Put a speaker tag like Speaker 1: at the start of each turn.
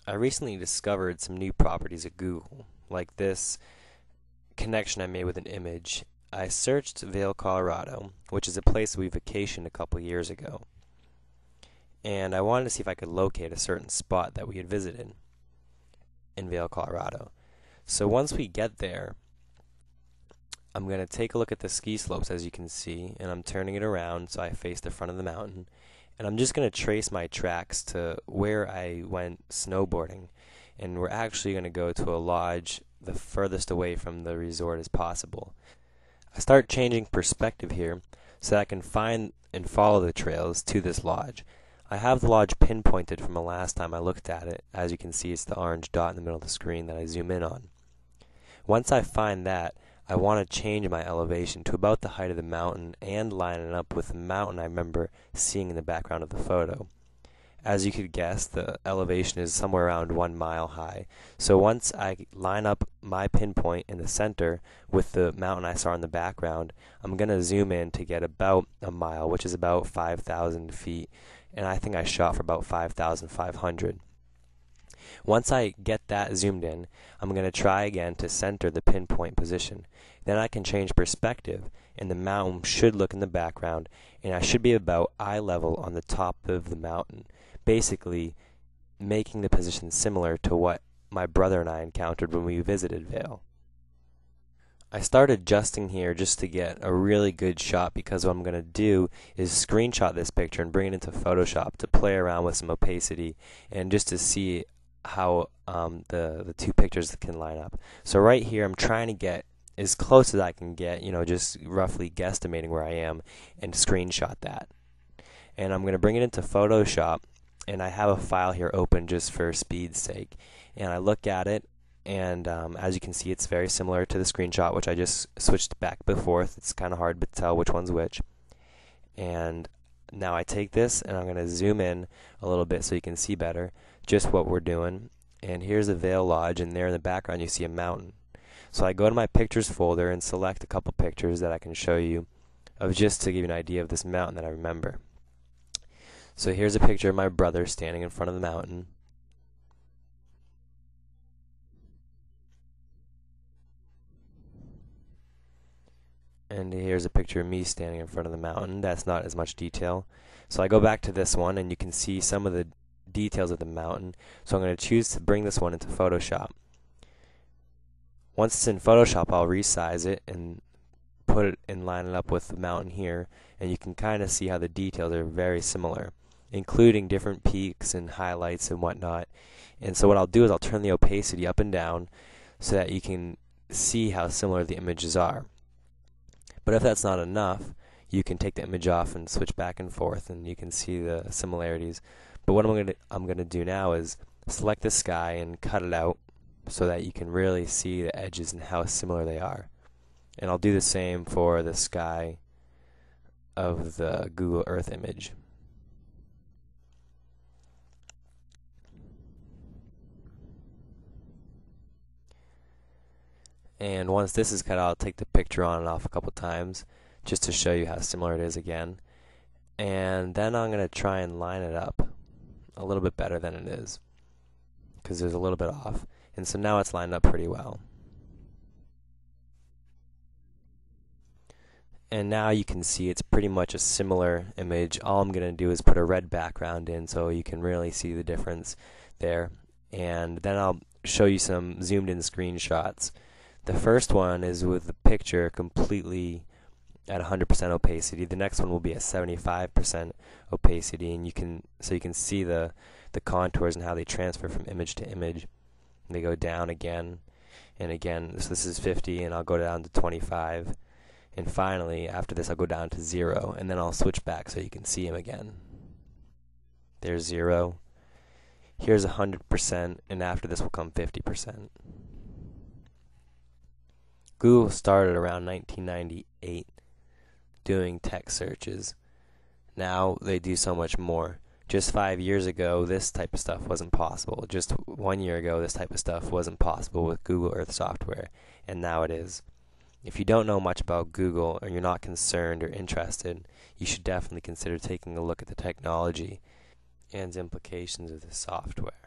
Speaker 1: I recently discovered some new properties at Google, like this connection I made with an image. I searched Vail, Colorado, which is a place we vacationed a couple years ago, and I wanted to see if I could locate a certain spot that we had visited in Vail, Colorado. So once we get there, I'm going to take a look at the ski slopes, as you can see, and I'm turning it around so I face the front of the mountain. And I'm just going to trace my tracks to where I went snowboarding. And we're actually going to go to a lodge the furthest away from the resort as possible. I start changing perspective here so that I can find and follow the trails to this lodge. I have the lodge pinpointed from the last time I looked at it. As you can see, it's the orange dot in the middle of the screen that I zoom in on. Once I find that, I want to change my elevation to about the height of the mountain and line it up with the mountain I remember seeing in the background of the photo. As you could guess, the elevation is somewhere around 1 mile high. So once I line up my pinpoint in the center with the mountain I saw in the background, I'm going to zoom in to get about a mile, which is about 5,000 feet. And I think I shot for about 5,500. Once I get that zoomed in, I'm going to try again to center the pinpoint position. Then I can change perspective, and the mountain should look in the background, and I should be about eye level on the top of the mountain, basically making the position similar to what my brother and I encountered when we visited Vail. I started adjusting here just to get a really good shot, because what I'm going to do is screenshot this picture and bring it into Photoshop to play around with some opacity and just to see how the two pictures can line up. So right here I'm trying to get as close as I can get, just roughly guesstimating where I am, and screenshot that. And I'm going to bring it into Photoshop, and I have a file here open just for speed's sake. And I look at it, and as you can see, it's very similar to the screenshot, which I just switched back and forth. It's kind of hard to tell which one's which. And now I take this, and I'm going to zoom in a little bit so you can see better just what we're doing. And here's a Vail Lodge, and there in the background you see a mountain. So I go to my pictures folder and select a couple pictures that I can show you of, just to give you an idea of this mountain that I remember. So here's a picture of my brother standing in front of the mountain. And here's a picture of me standing in front of the mountain. That's not as much detail. So I go back to this one, and you can see some of the details of the mountain. So I'm going to choose to bring this one into Photoshop. Once it's in Photoshop, I'll resize it and put it and line it up with the mountain here, and you can kind of see how the details are very similar, including different peaks and highlights and whatnot. And so what I'll do is I'll turn the opacity up and down so that you can see how similar the images are. But if that's not enough, you can take the image off and switch back and forth, and you can see the similarities. But what I'm going to do now is select the sky and cut it out so that you can really see the edges and how similar they are. And I'll do the same for the sky of the Google Earth image. And once this is cut out, I'll take the picture on and off a couple times just to show you how similar it is again. And then I'm going to try and line it up a little bit better than it is, because there's a little bit off. And so now it's lined up pretty well. And now you can see it's pretty much a similar image. All I'm going to do is put a red background in so you can really see the difference there. And then I'll show you some zoomed in screenshots. The first one is with the picture completely at 100% opacity. The next one will be at 75% opacity, and you can see the contours and how they transfer from image to image. They go down again and again. So this is 50, and I'll go down to 25. And finally, after this, I'll go down to 0, and then I'll switch back so you can see him again. There's 0. Here's 100%, and after this will come 50%. Google started around 1998 doing text searches. Now they do so much more. Just 5 years ago, this type of stuff wasn't possible. Just 1 year ago, this type of stuff wasn't possible with Google Earth software, and now it is. If you don't know much about Google, or you're not concerned or interested, you should definitely consider taking a look at the technology and implications of this software.